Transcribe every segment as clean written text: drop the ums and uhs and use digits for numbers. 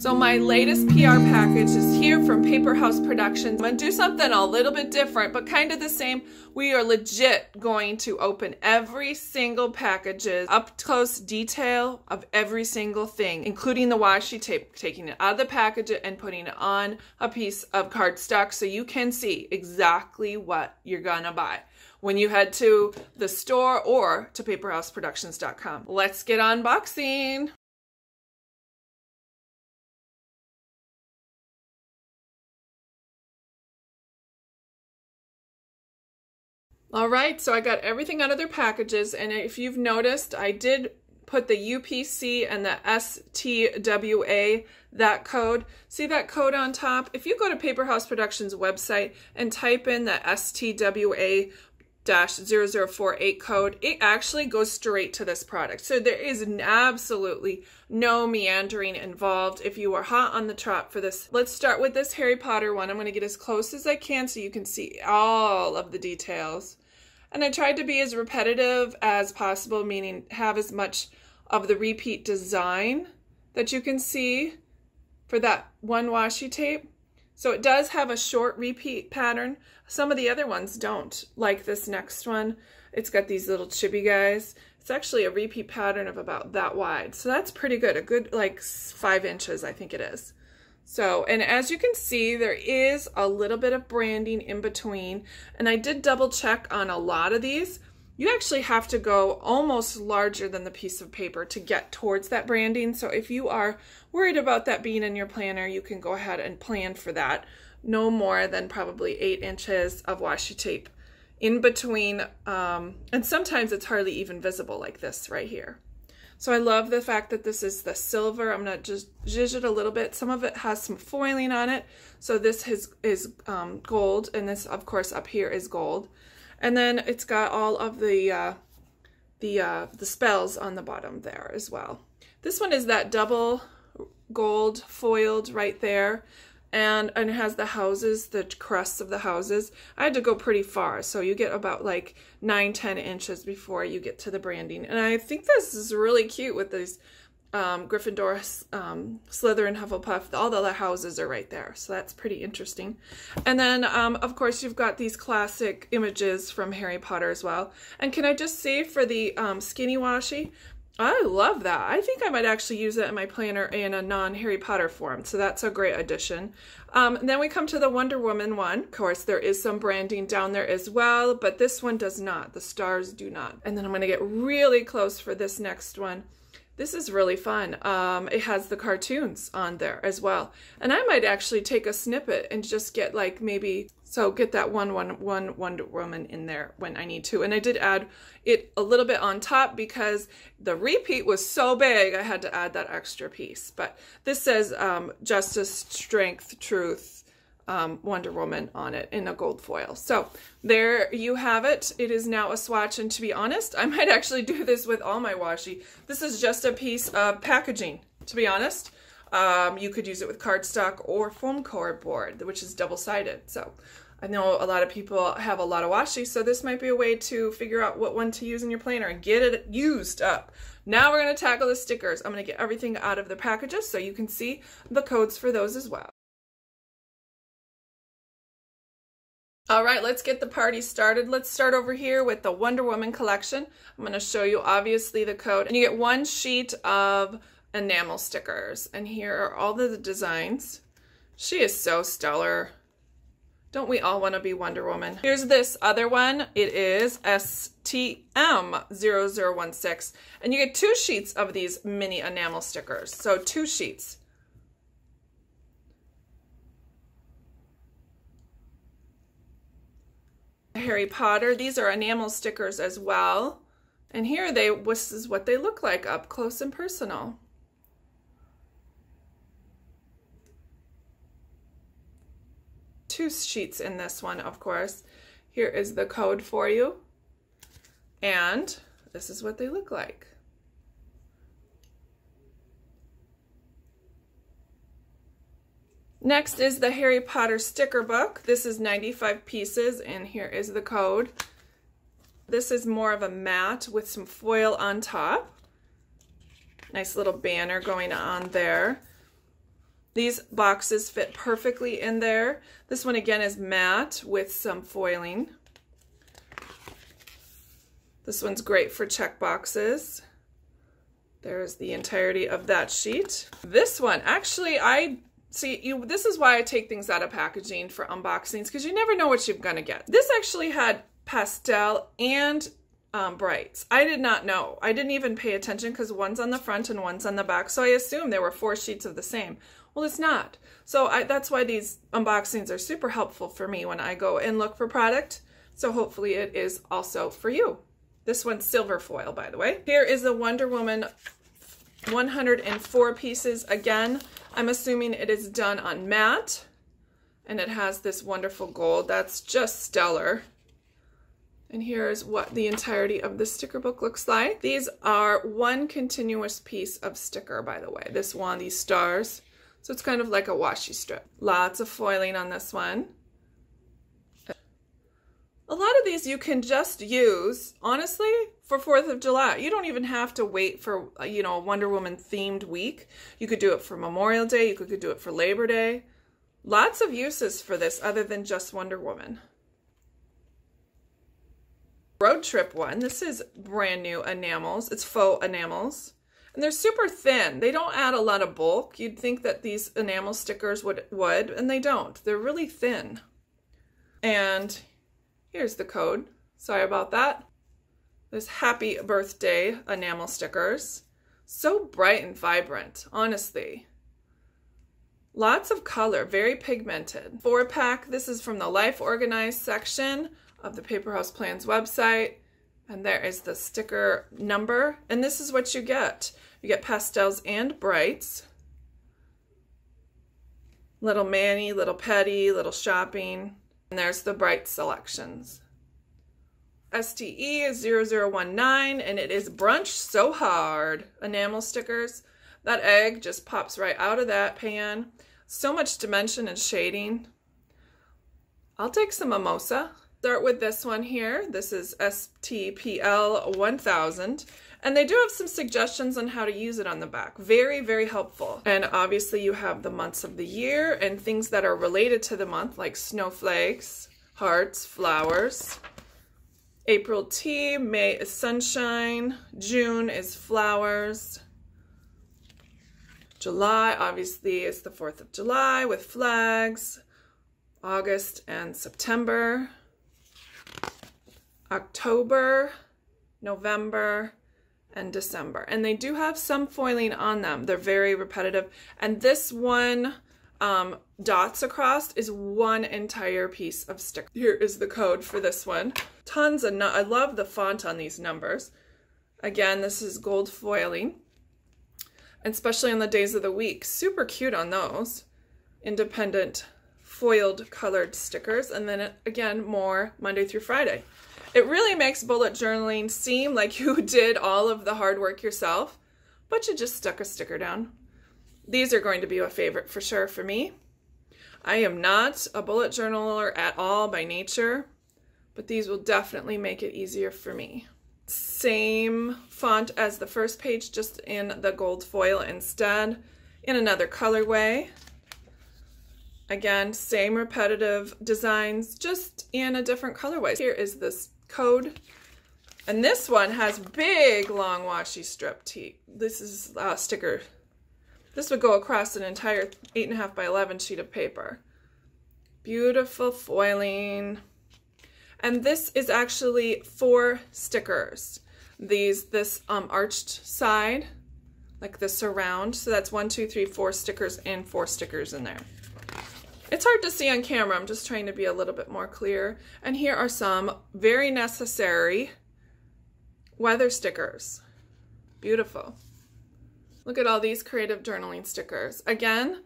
So my latest PR package is here from PaperHouse Productions. I'm going to do something a little bit different, but kind of the same. We are legit going to open every single package's up close detail of every single thing, including the washi tape, taking it out of the package and putting it on a piece of cardstock so you can see exactly what you're gonna buy when you head to the store or to paperhouseproductions.com. Let's get unboxing. All right, so I got everything out of their packages, and if you've noticed, I did put the UPC and the STWA, that code. See that code on top? If you go to PaperHouse Productions website and type in the STWA-0048 code, it actually goes straight to this product. So there is absolutely no meandering involved if you are hot on the trot for this. Let's start with this Harry Potter one. I'm going to get as close as I can so you can see all of the details. And I tried to be as repetitive as possible, meaning have as much of the repeat design that you can see for that one washi tape. So it does have a short repeat pattern. Some of the other ones don't, like this next one. It's got these little chibi guys. It's actually a repeat pattern of about that wide. So that's pretty good, a good like 5 inches, I think it is. So, and as you can see, there is a little bit of branding in between. And I did double check on a lot of these. You actually have to go almost larger than the piece of paper to get towards that branding. So if you are worried about that being in your planner, you can go ahead and plan for that. No more than probably 8 inches of washi tape in between. And sometimes it's hardly even visible like this right here. So I love the fact that this is the silver. I'm going to just zhuzh it a little bit. Some of it has some foiling on it. So this is gold, and this, of course, up here is gold. And then it's got all of the spells on the bottom there as well. This one is that double gold foiled right there. And it has the houses, the crusts of the houses. I had to go pretty far, so you get about like 9-10 inches before you get to the branding. And I think this is really cute with these Gryffindor, Slytherin, Hufflepuff. All the houses are right there, so that's pretty interesting. And then, of course, you've got these classic images from Harry Potter as well. And can I just say for the skinny washi, I love that. I think I might actually use that in my planner in a non-Harry Potter form, so that's a great addition. Then we come to the Wonder Woman one. Of course, there is some branding down there as well, but this one does not. The stars do not. And then I'm going to get really close for this next one. This is really fun. It has the cartoons on there as well. And I might actually take a snippet and just get like maybe, so get that one Wonder Woman in there when I need to. And I did add it a little bit on top because the repeat was so big, I had to add that extra piece. But this says Justice, Strength, Truth, Wonder Woman on it in a gold foil. So there you have it. It is now a swatch, and to be honest, I might actually do this with all my washi. This is just a piece of packaging, to be honest. You could use it with cardstock or foam cardboard, which is double-sided. So I know a lot of people have a lot of washi, so this might be a way to figure out what one to use in your planner and get it used up. Now we're going to tackle the stickers. I'm going to get everything out of the packages so you can see the codes for those as well. All right, let's get the party started. Let's start over here with the Wonder Woman collection. I'm going to show you obviously the code, and you get 1 sheet of enamel stickers, and here are all the designs. She is so stellar. Don't we all want to be Wonder Woman? Here's this other one. It is STM0016, and you get 2 sheets of these mini enamel stickers, so 2 sheets. Harry Potter, these are enamel stickers as well, and here this is what they look like up close and personal. Two sheets in this one, of course. Here is the code for you, and this is what they look like. Next is the Harry Potter sticker book. This is 95 pieces, and here is the code. This is more of a matte with some foil on top. Nice little banner going on there. These boxes fit perfectly in there. This one again is matte with some foiling. This one's great for check boxes. There's the entirety of that sheet. This one, actually, this is why I take things out of packaging for unboxings, because you never know what you're gonna get. This actually had pastel and brights. I did not know. I didn't even pay attention because one's on the front and one's on the back, so I assumed there were 4 sheets of the same. Well, it's not. So that's why these unboxings are super helpful for me when I go and look for product. So hopefully it is also for you. This one's silver foil, by the way. Here is the Wonder Woman 104 pieces. Again, I'm assuming it is done on matte, and it has this wonderful gold. That's just stellar. And here's what the entirety of the sticker book looks like. These are one continuous piece of sticker, by the way. This one, these stars. So it's kind of like a washi strip. Lots of foiling on this one. A lot of these you can just use, honestly, for 4th of July. You don't even have to wait for, you know, a Wonder Woman themed week. You could do it for Memorial Day. You could do it for Labor Day. Lots of uses for this other than just Wonder Woman. Road trip one. This is brand new enamels. It's faux enamels. And they're super thin. They don't add a lot of bulk. You'd think that these enamel stickers would, and they don't. They're really thin. And here's the code. Sorry about that. There's happy birthday enamel stickers. So bright and vibrant, honestly. Lots of color, very pigmented. 4-pack. This is from the Life Organized section of the PaperHouse Plans website. And there is the sticker number. And this is what you get. You get pastels and brights. Little Manny, little Petty, little shopping. And there's the bright selections. STE is 0019, and it is Brunch So Hard. Enamel stickers. That egg just pops right out of that pan. So much dimension and shading. I'll take some mimosa. Start with this one here. This is STPL 1000. And they do have some suggestions on how to use it on the back. Very, very helpful. And obviously you have the months of the year and things that are related to the month, like snowflakes, hearts, flowers. April tea, May is sunshine, June is flowers. July, obviously, is the 4th of July with flags. August and September. October, November, and December. And they do have some foiling on them. They're very repetitive. And this one dots across is one entire piece of sticker. Here is the code for this one. Tons of, I love the font on these numbers. Again, this is gold foiling. And especially on the days of the week. Super cute on those. Independent foiled colored stickers. And then again, more Monday through Friday. It really makes bullet journaling seem like you did all of the hard work yourself, but you just stuck a sticker down. These are going to be a favorite for sure for me. I am not a bullet journaler at all by nature, but these will definitely make it easier for me. Same font as the first page, just in the gold foil instead, in another colorway. Again, same repetitive designs, just in a different colorway. Here is this code. And this one has big, long washi strip tee. This is a sticker. This would go across an entire 8.5 by 11 sheet of paper. Beautiful foiling. And this is actually 4 stickers. This arched side, like the surround. So that's 1, 2, 3, 4 stickers and 4 stickers in there. It's hard to see on camera. I'm just trying to be a little bit more clear. And here are some very necessary weather stickers. Beautiful. Look at all these creative journaling stickers. Again,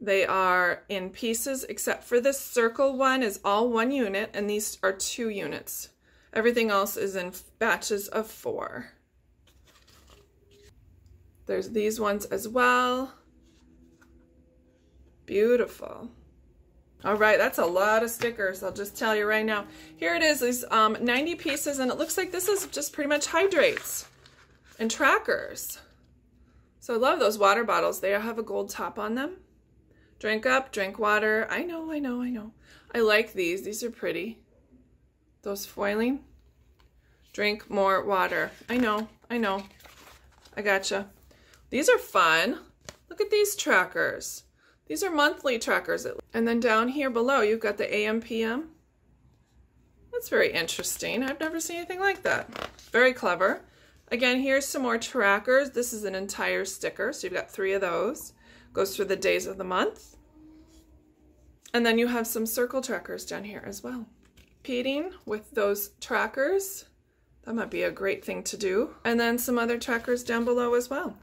they are in pieces, except for this circle one is all 1 unit, and these are 2 units. Everything else is in batches of 4. There's these ones as well. Beautiful. All right, that's a lot of stickers, I'll just tell you right now. Here it is, these 90 pieces, and it looks like this is just pretty much hydrates and trackers. So I love those water bottles. They have a gold top on them. Drink up, drink water. I know. I like these. These are pretty. Those foiling. Drink more water. I know. I gotcha. These are fun. Look at these trackers. These are monthly trackers. And then down here below, you've got the AM, PM. That's very interesting. I've never seen anything like that. Very clever. Again, here's some more trackers. This is an entire sticker, so you've got 3 of those. Goes through the days of the month. And then you have some circle trackers down here as well. Repeating with those trackers. That might be a great thing to do. And then some other trackers down below as well.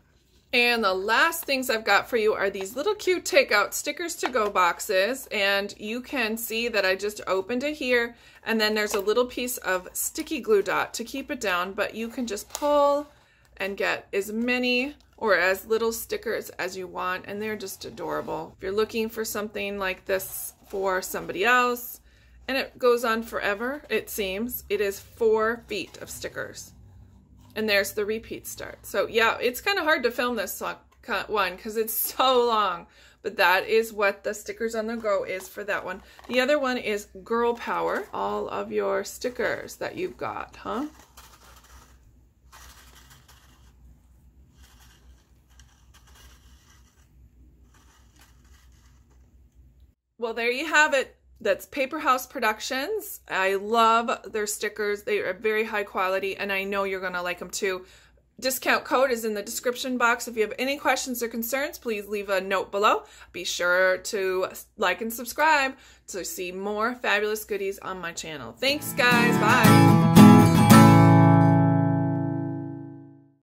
And the last things I've got for you are these little cute takeout stickers to go boxes. And you can see that I just opened it here. And then there's a little piece of sticky glue dot to keep it down. But you can just pull and get as many or as little stickers as you want. And they're just adorable. If you're looking for something like this for somebody else, and it goes on forever, it seems, it is 4 feet of stickers. And there's the repeat start. So yeah, it's kind of hard to film this one because it's so long. But that is what the stickers on the go is for that one. The other one is Girl Power. All of your stickers that you've got, huh? Well, there you have it. That's PaperHouse Productions. I love their stickers. They are very high quality, and I know you're going to like them too. Discount code is in the description box. If you have any questions or concerns, please leave a note below. Be sure to like and subscribe to see more fabulous goodies on my channel. Thanks, guys. Bye.